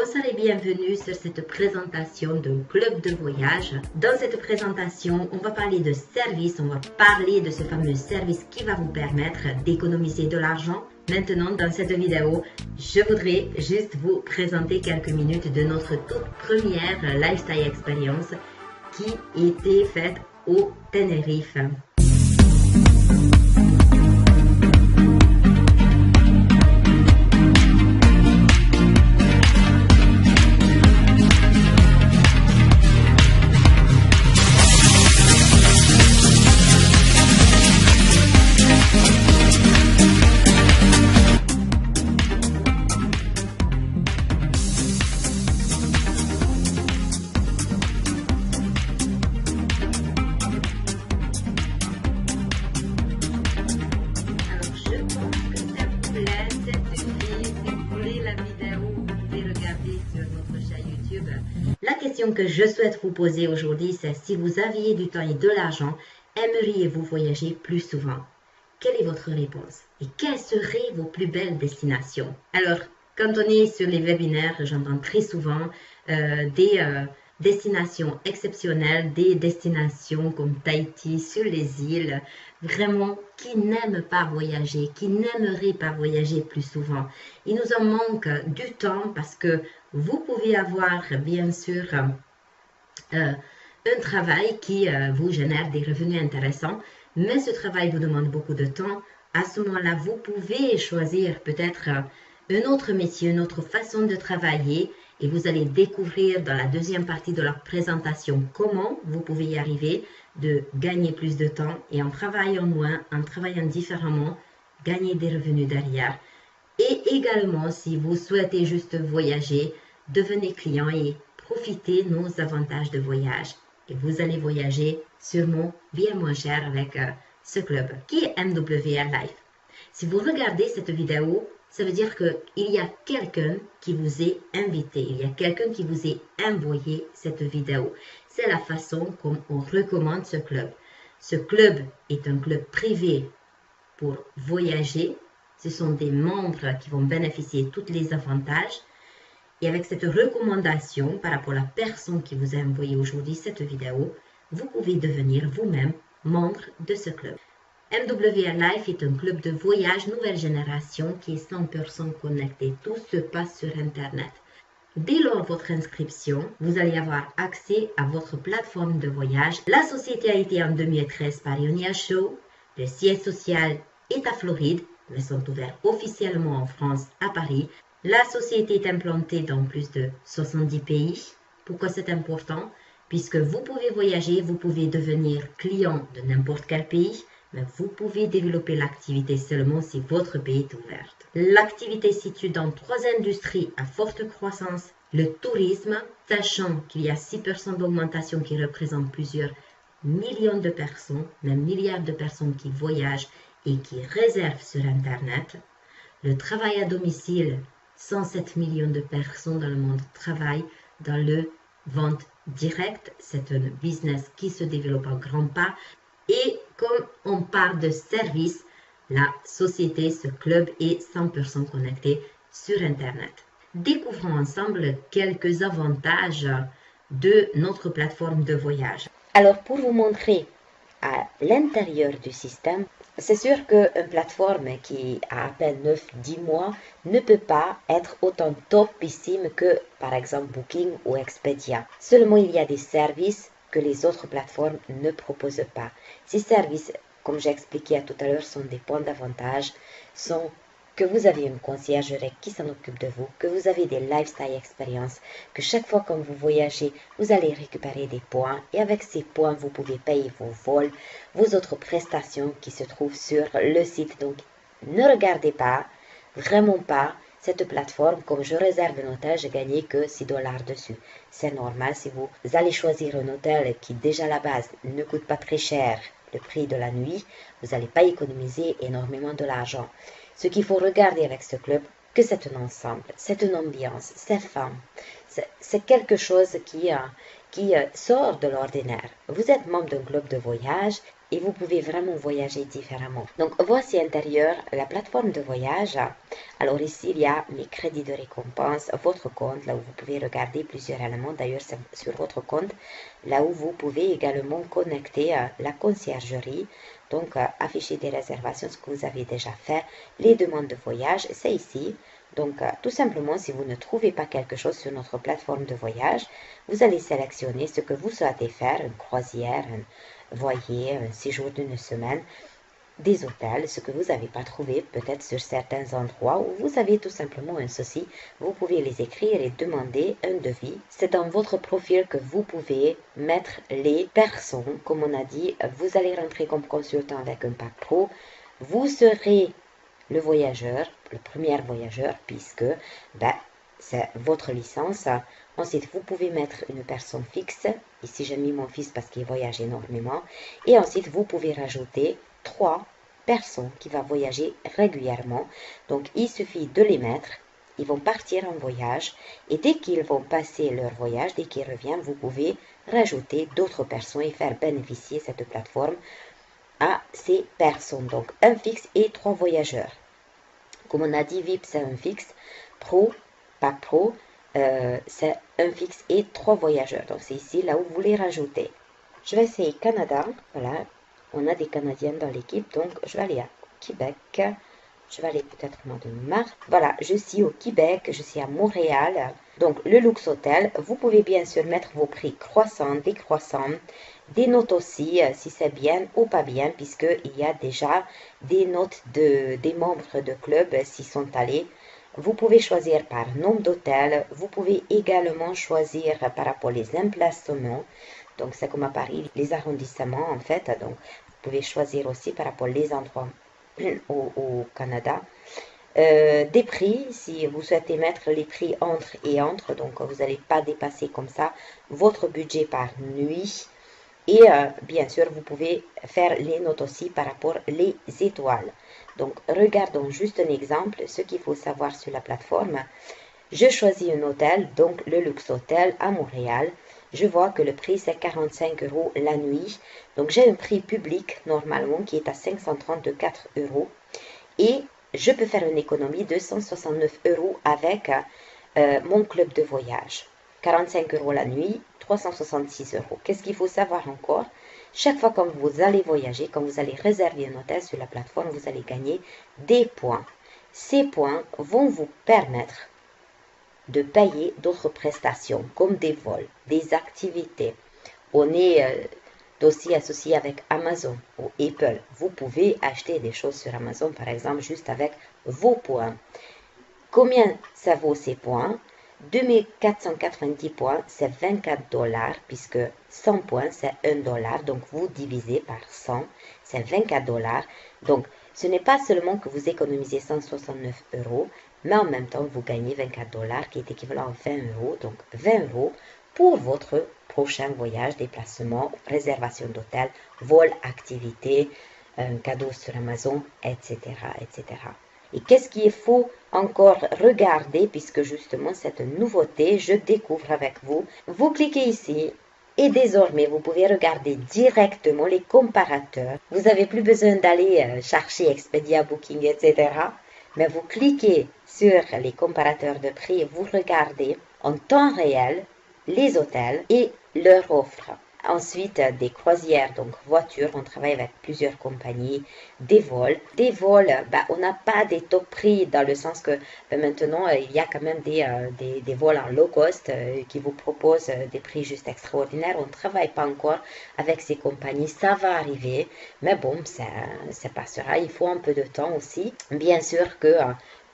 Bonsoir et bienvenue sur cette présentation d'un club de voyage. Dans cette présentation, on va parler de service, on va parler de ce fameux service qui va vous permettre d'économiser de l'argent. Maintenant, dans cette vidéo, je voudrais juste vous présenter quelques minutes de notre toute première lifestyle expérience qui était faite au Tenerife. La question que je souhaite vous poser aujourd'hui, c'est si vous aviez du temps et de l'argent, aimeriez-vous voyager plus souvent? Quelle est votre réponse? Et quelles seraient vos plus belles destinations? Alors, quand on est sur les webinaires, j'entends très souvent des destinations exceptionnelles, des destinations comme Tahiti, sur les îles, vraiment, qui n'aiment pas voyager, qui n'aimeraient pas voyager plus souvent. Il nous en manque du temps parce que vous pouvez avoir, bien sûr, un travail qui vous génère des revenus intéressants, mais ce travail vous demande beaucoup de temps. À ce moment-là, vous pouvez choisir peut-être un autre métier, une autre façon de travailler et vous allez découvrir dans la deuxième partie de la présentation comment vous pouvez y arriver, de gagner plus de temps et en travaillant moins, en travaillant différemment, gagner des revenus derrière. Et également, si vous souhaitez juste voyager, devenez client et profitez de nos avantages de voyage. Et vous allez voyager sûrement bien moins cher avec ce club qui est MWR Life. Si vous regardez cette vidéo, ça veut dire qu'il y a quelqu'un qui vous est invité, il y a quelqu'un qui vous est envoyé cette vidéo. C'est la façon comme on recommande ce club. Ce club est un club privé pour voyager. Ce sont des membres qui vont bénéficier de tous les avantages. Et avec cette recommandation par rapport à la personne qui vous a envoyé aujourd'hui cette vidéo, vous pouvez devenir vous-même membre de ce club. MWR Life est un club de voyage nouvelle génération qui est 100% connecté. Tout se passe sur Internet. Dès lors de votre inscription, vous allez avoir accès à votre plateforme de voyage. La société a été en 2013 par Ionia Show. Le siège social est à Floride, mais sont ouverts officiellement en France, à Paris. La société est implantée dans plus de 70 pays. Pourquoi c'est important? Puisque vous pouvez voyager, vous pouvez devenir client de n'importe quel pays, mais vous pouvez développer l'activité seulement si votre pays est ouvert. L'activité se situe dans 3 industries à forte croissance. Le tourisme, sachant qu'il y a 6% d'augmentation qui représente plusieurs millions de personnes, même milliards de personnes qui voyagent et qui réservent sur Internet. Le travail à domicile, 107 millions de personnes dans le monde travaillent dans le vente directe. C'est un business qui se développe en grand pas. Et comme on parle de service, la société, ce club est 100% connecté sur Internet. Découvrons ensemble quelques avantages de notre plateforme de voyage. Alors, pour vous montrer à l'intérieur du système, c'est sûr qu'une plateforme qui a à peine 9-10 mois ne peut pas être autant topissime que par exemple Booking ou Expedia. Seulement il y a des services que les autres plateformes ne proposent pas. Ces services, comme j'ai expliqué tout à l'heure, sont des points d'avantage, sont que vous avez une conciergerie qui s'en occupe de vous, que vous avez des lifestyle expériences, que chaque fois que vous voyagez, vous allez récupérer des points et avec ces points, vous pouvez payer vos vols, vos autres prestations qui se trouvent sur le site. Donc, ne regardez pas, vraiment pas, cette plateforme. Comme je réserve un hôtel, je gagnais que 6 $ dessus. C'est normal si vous allez choisir un hôtel qui déjà à la base ne coûte pas très cher le prix de la nuit, vous n'allez pas économiser énormément de l'argent. Ce qu'il faut regarder avec ce club, que c'est un ensemble, c'est une ambiance, c'est fun, c'est quelque chose qui sort de l'ordinaire. Vous êtes membre d'un club de voyage et vous pouvez vraiment voyager différemment. Donc voici intérieur la plateforme de voyage. Alors ici il y a mes crédits de récompense, votre compte, là où vous pouvez regarder plusieurs éléments. D'ailleurs c'est sur votre compte, là où vous pouvez également connecter la conciergerie. Donc afficher des réservations, ce que vous avez déjà fait, les demandes de voyage, c'est ici. Donc tout simplement, si vous ne trouvez pas quelque chose sur notre plateforme de voyage, vous allez sélectionner ce que vous souhaitez faire, une croisière, un voilier, un séjour d'une semaine, des hôtels, ce que vous n'avez pas trouvé peut-être sur certains endroits où vous avez tout simplement un souci, vous pouvez les écrire et demander un devis. C'est dans votre profil que vous pouvez mettre les personnes, comme on a dit, vous allez rentrer comme consultant avec un pack pro, vous serez le voyageur, le premier voyageur, puisque c'est votre licence. Ensuite, vous pouvez mettre une personne fixe. Ici, j'ai mis mon fils parce qu'il voyage énormément. Et ensuite, vous pouvez rajouter 3 personnes qui vont voyager régulièrement. Donc, il suffit de les mettre. Ils vont partir en voyage. Et dès qu'ils vont passer leur voyage, dès qu'ils reviennent, vous pouvez rajouter d'autres personnes et faire bénéficier cette plateforme à ces personnes. Donc, un fixe et 3 voyageurs. Comme on a dit, VIP, c'est un fixe. Pro, pack pro, c'est un fixe et 3 voyageurs. Donc, c'est ici, là où vous les rajoutez. Je vais essayer Canada. Voilà, on a des Canadiens dans l'équipe. Donc, je vais aller à Québec. Je vais aller peut-être au mois de mars. Voilà, je suis au Québec, je suis à Montréal. Donc, le Luxe Hotel, vous pouvez bien sûr mettre vos prix croissants, décroissants, des notes aussi, si c'est bien ou pas bien, puisqu'il y a déjà des notes des membres de club s'ils sont allés. Vous pouvez choisir par nombre d'hôtels. Vous pouvez également choisir par rapport aux emplacements. Donc, c'est comme à Paris, les arrondissements en fait. Donc, vous pouvez choisir aussi par rapport aux endroits au Canada. Des prix, si vous souhaitez mettre les prix entre et entre, donc vous n'allez pas dépasser comme ça votre budget par nuit. Et bien sûr, vous pouvez faire les notes aussi par rapport les étoiles. Donc, regardons juste un exemple, ce qu'il faut savoir sur la plateforme. Je choisis un hôtel, donc le Luxe Hotel à Montréal. Je vois que le prix c'est 45 € la nuit. Donc j'ai un prix public normalement qui est à 534 €. Et je peux faire une économie de 169 € avec mon club de voyage. 45 € la nuit, 366 €. Qu'est-ce qu'il faut savoir encore? Chaque fois que vous allez voyager, quand vous allez réserver un hôtel sur la plateforme, vous allez gagner des points. Ces points vont vous permettre de payer d'autres prestations comme des vols, des activités. On est aussi associé avec Amazon ou Apple. Vous pouvez acheter des choses sur Amazon, par exemple, juste avec vos points. Combien ça vaut ces points? 2490 points, c'est 24 $, puisque 100 points, c'est 1 $. Donc, vous divisez par 100, c'est 24 $. Donc, ce n'est pas seulement que vous économisez 169 €, mais en même temps, vous gagnez 24 $, qui est équivalent à 20 €. Donc, 20 € pour votre prochain voyage, déplacement, réservation d'hôtel, vol, activité, un cadeau sur Amazon, etc., etc. Et qu'est-ce qu'il faut encore regarder, puisque justement cette nouveauté, je découvre avec vous. Vous cliquez ici et désormais vous pouvez regarder directement les comparateurs. Vous n'avez plus besoin d'aller chercher Expedia, Booking, etc. Mais vous cliquez sur les comparateurs de prix et vous regardez en temps réel les hôtels et leurs offres. Ensuite, des croisières, donc voitures, on travaille avec plusieurs compagnies, des vols. Des vols, on n'a pas des top prix dans le sens que maintenant, il y a quand même des vols en low cost qui vous proposent des prix juste extraordinaires. On ne travaille pas encore avec ces compagnies, ça va arriver, mais bon, ça passera, il faut un peu de temps aussi. Bien sûr que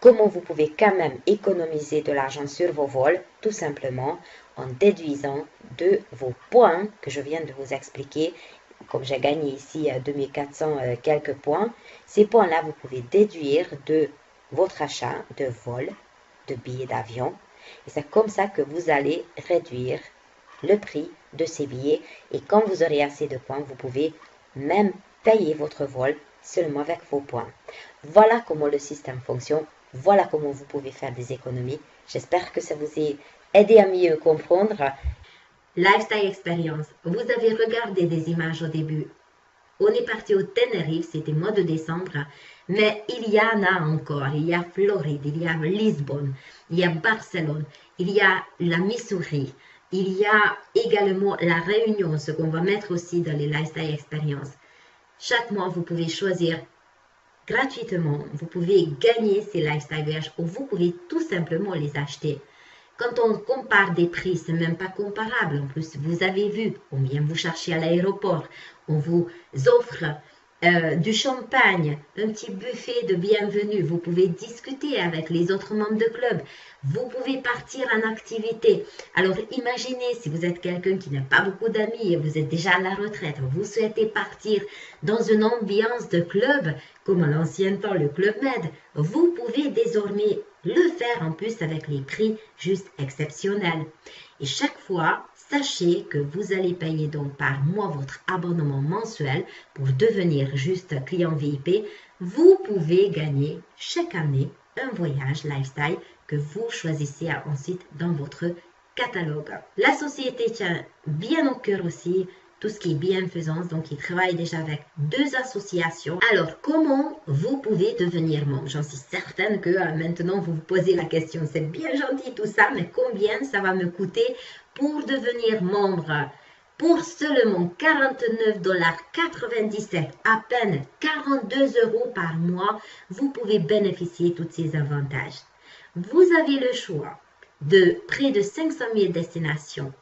comment vous pouvez quand même économiser de l'argent sur vos vols, tout simplement en déduisant de vos points que je viens de vous expliquer. Comme j'ai gagné ici 2400 quelques points, ces points-là, vous pouvez déduire de votre achat de vol, de billets d'avion. Et c'est comme ça que vous allez réduire le prix de ces billets. Et quand vous aurez assez de points, vous pouvez même payer votre vol seulement avec vos points. Voilà comment le système fonctionne. Voilà comment vous pouvez faire des économies. J'espère que ça vous ait aidé à mieux comprendre. Lifestyle Experience, vous avez regardé des images au début. On est parti au Tenerife, c'était mois de décembre, mais il y en a encore. Il y a Floride, il y a Lisbonne, il y a Barcelone, il y a la Missouri, il y a également la Réunion, ce qu'on va mettre aussi dans les Lifestyle Experience. Chaque mois, vous pouvez choisir gratuitement, vous pouvez gagner ces Lifestyle Voyages ou vous pouvez tout simplement les acheter. Quand on compare des prix, c'est même pas comparable. En plus, vous avez vu, on vient vous chercher à l'aéroport, on vous offre du champagne, un petit buffet de bienvenue. Vous pouvez discuter avec les autres membres de club. Vous pouvez partir en activité. Alors, imaginez si vous êtes quelqu'un qui n'a pas beaucoup d'amis et vous êtes déjà à la retraite, vous souhaitez partir dans une ambiance de club, comme à l'ancien temps le Club Med, vous pouvez désormais le faire en plus avec les prix juste exceptionnels. Et chaque fois, sachez que vous allez payer donc par mois votre abonnement mensuel pour devenir juste client VIP. Vous pouvez gagner chaque année un voyage lifestyle que vous choisissez ensuite dans votre catalogue. La société tient bien au cœur aussi tout ce qui est bienfaisance, donc ils travaillent déjà avec 2 associations. Alors, comment vous pouvez devenir membre? J'en suis certaine que maintenant vous vous posez la question, c'est bien gentil tout ça, mais combien ça va me coûter pour devenir membre? Pour seulement 49,97 $, à peine 42 € par mois, vous pouvez bénéficier de tous ces avantages. Vous avez le choix de près de 500 000 destinations.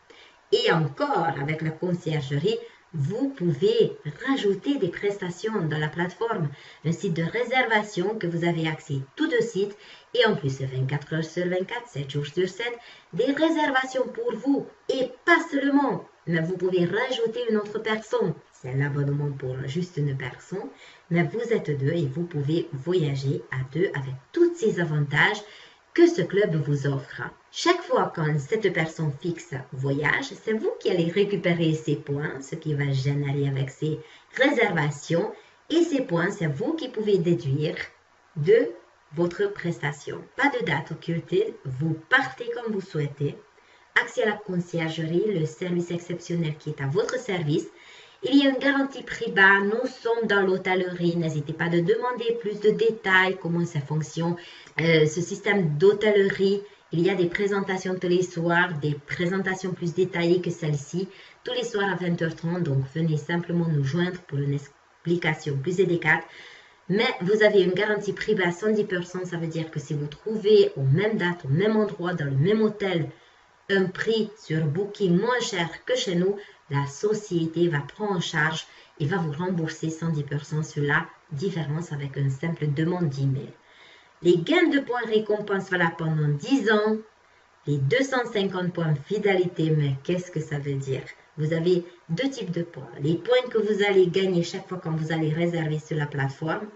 Et encore, avec la conciergerie, vous pouvez rajouter des prestations dans la plateforme, un site de réservation que vous avez accès tout de suite et en plus 24 heures sur 24, 7 jours sur 7, des réservations pour vous et pas seulement, mais vous pouvez rajouter une autre personne. C'est l'abonnement pour juste une personne, mais vous êtes 2 et vous pouvez voyager à 2 avec tous ces avantages que ce club vous offre. Chaque fois quand cette personne fixe voyage, c'est vous qui allez récupérer ces points, ce qui va générer avec ces réservations. Et ces points, c'est vous qui pouvez déduire de votre prestation. Pas de date occultée, vous partez comme vous souhaitez. Accès à la conciergerie, le service exceptionnel qui est à votre service. Il y a une garantie prix bas, nous sommes dans l'hôtellerie, n'hésitez pas à demander plus de détails, comment ça fonctionne. Ce système d'hôtellerie, il y a des présentations tous les soirs, des présentations plus détaillées que celle-ci, tous les soirs à 20h30, donc venez simplement nous joindre pour une explication plus délicate. Mais vous avez une garantie prix bas à 110%, ça veut dire que si vous trouvez aux mêmes dates, au même endroit, dans le même hôtel, un prix sur Booking moins cher que chez nous, la société va prendre en charge et va vous rembourser 110% sur la différence avec une simple demande d'email. Les gains de points récompense valables pendant 10 ans, les 250 points fidélité, mais qu'est-ce que ça veut dire? Vous avez 2 types de points. Les points que vous allez gagner chaque fois quand vous allez réserver sur la plateforme.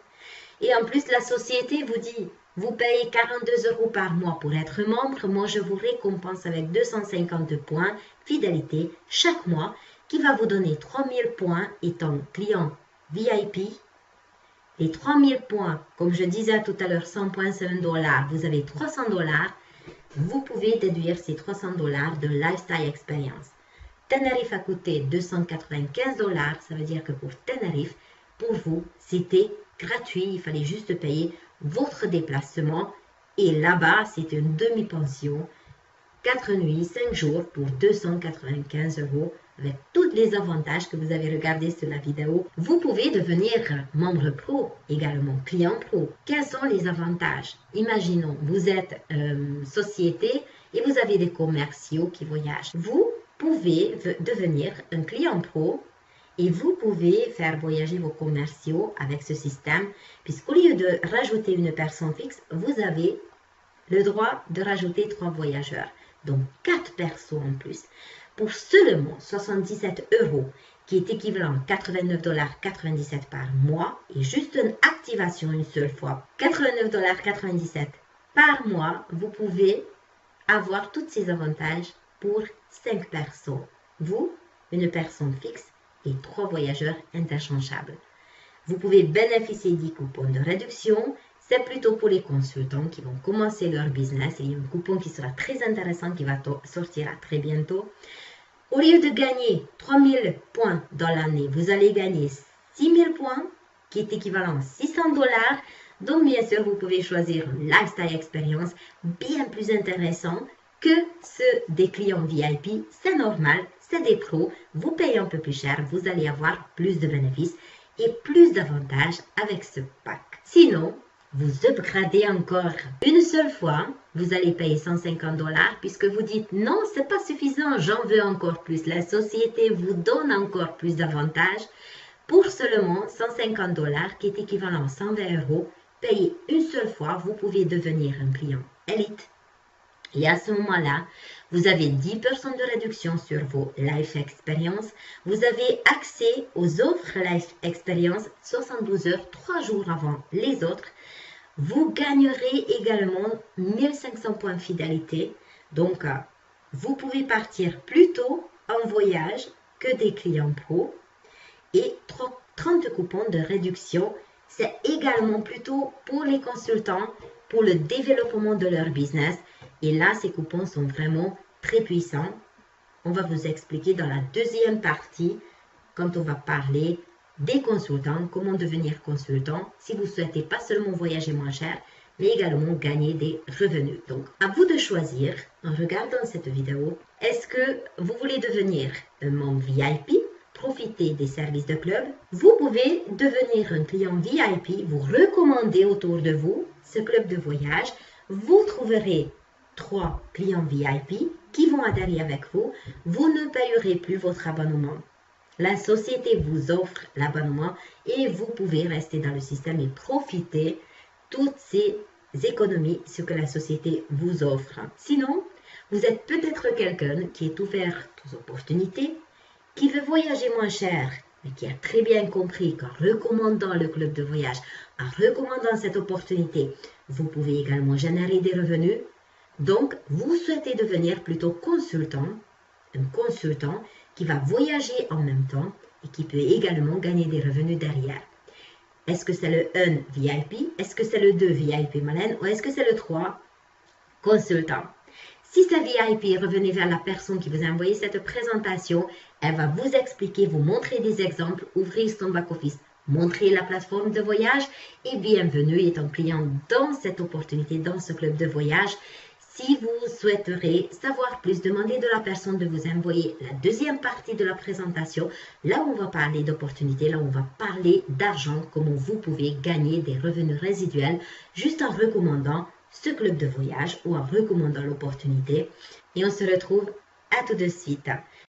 Et en plus, la société vous dit, vous payez 42 € par mois pour être membre. Moi, je vous récompense avec 250 points fidélité chaque mois qui va vous donner 3000 points étant client VIP. Les 3000 points, comme je disais tout à l'heure, 100 points c'est $1, vous avez 300 $. Vous pouvez déduire ces 300 $ de Lifestyle Experience. Tenerife a coûté 295 $, ça veut dire que pour Tenerife, pour vous, c'était gratuit, il fallait juste payer votre déplacement et là-bas, c'était une demi-pension, 4 nuits, 5 jours pour 295 € avec tous les avantages que vous avez regardés sur la vidéo. Vous pouvez devenir membre pro, également client pro. Quels sont les avantages? Imaginons, vous êtes société et vous avez des commerciaux qui voyagent. Vous pouvez devenir un client pro et vous pouvez faire voyager vos commerciaux avec ce système, puisqu'au lieu de rajouter une personne fixe, vous avez le droit de rajouter 3 voyageurs, donc 4 personnes en plus, pour seulement 77 €, qui est équivalent à 89,97 $ par mois, et juste une activation une seule fois, 89,97 $ par mois, vous pouvez avoir tous ces avantages pour 5 personnes. Vous, une personne fixe, et 3 voyageurs interchangeables. Vous pouvez bénéficier d'10 coupons de réduction. C'est plutôt pour les consultants qui vont commencer leur business. Il y a un coupon qui sera très intéressant qui va sortir très bientôt. Au lieu de gagner 3000 points dans l'année, vous allez gagner 6 000 points, qui est équivalent à 600 $. Donc, bien sûr, vous pouvez choisir un lifestyle experience bien plus intéressant que ceux des clients VIP. C'est normal, c'est des pros. Vous payez un peu plus cher, vous allez avoir plus de bénéfices et plus d'avantages avec ce pack. Sinon, vous upgradez encore une seule fois, vous allez payer 150 $ puisque vous dites non, c'est pas suffisant, j'en veux encore plus. La société vous donne encore plus d'avantages. Pour seulement 150 $ qui est équivalent à 120 €, payé une seule fois, vous pouvez devenir un client élite. Et à ce moment-là, vous avez 10% de réduction sur vos Life Experience. Vous avez accès aux offres Life Experience 72 heures, 3 jours avant les autres. Vous gagnerez également 1500 points de fidélité. Donc, vous pouvez partir plus tôt en voyage que des clients pro. Et 30 coupons de réduction. C'est également plutôt pour les consultants, pour le développement de leur business. Et là, ces coupons sont vraiment très puissants. On va vous expliquer dans la deuxième partie, quand on va parler des consultants, comment devenir consultant, si vous souhaitez pas seulement voyager moins cher, mais également gagner des revenus. Donc, à vous de choisir, en regardant cette vidéo, est-ce que vous voulez devenir un membre VIP, profiter des services de club? Vous pouvez devenir un client VIP, vous recommander autour de vous ce club de voyage. Vous trouverez 3 clients VIP qui vont adhérer avec vous. Vous ne payerez plus votre abonnement. La société vous offre l'abonnement et vous pouvez rester dans le système et profiter toutes ces économies, ce que la société vous offre. Sinon, vous êtes peut-être quelqu'un qui est ouvert aux opportunités, qui veut voyager moins cher, mais qui a très bien compris qu'en recommandant le club de voyage, en recommandant cette opportunité, vous pouvez également générer des revenus. Donc, vous souhaitez devenir plutôt consultant, un consultant qui va voyager en même temps et qui peut également gagner des revenus derrière. Est-ce que c'est le 1 VIP? Est-ce que c'est le 2 VIP Malène? Ou est-ce que c'est le 3 consultant? Si c'est VIP, revenez vers la personne qui vous a envoyé cette présentation. Elle va vous expliquer, vous montrer des exemples, ouvrir son back-office, montrer la plateforme de voyage et bienvenue étant client dans cette opportunité, dans ce club de voyage. Si vous souhaiterez savoir plus, demandez de la personne de vous envoyer la deuxième partie de la présentation. Là, on va parler d'opportunités, là, on va parler d'argent, comment vous pouvez gagner des revenus résiduels juste en recommandant ce club de voyage ou en recommandant l'opportunité. Et on se retrouve à tout de suite.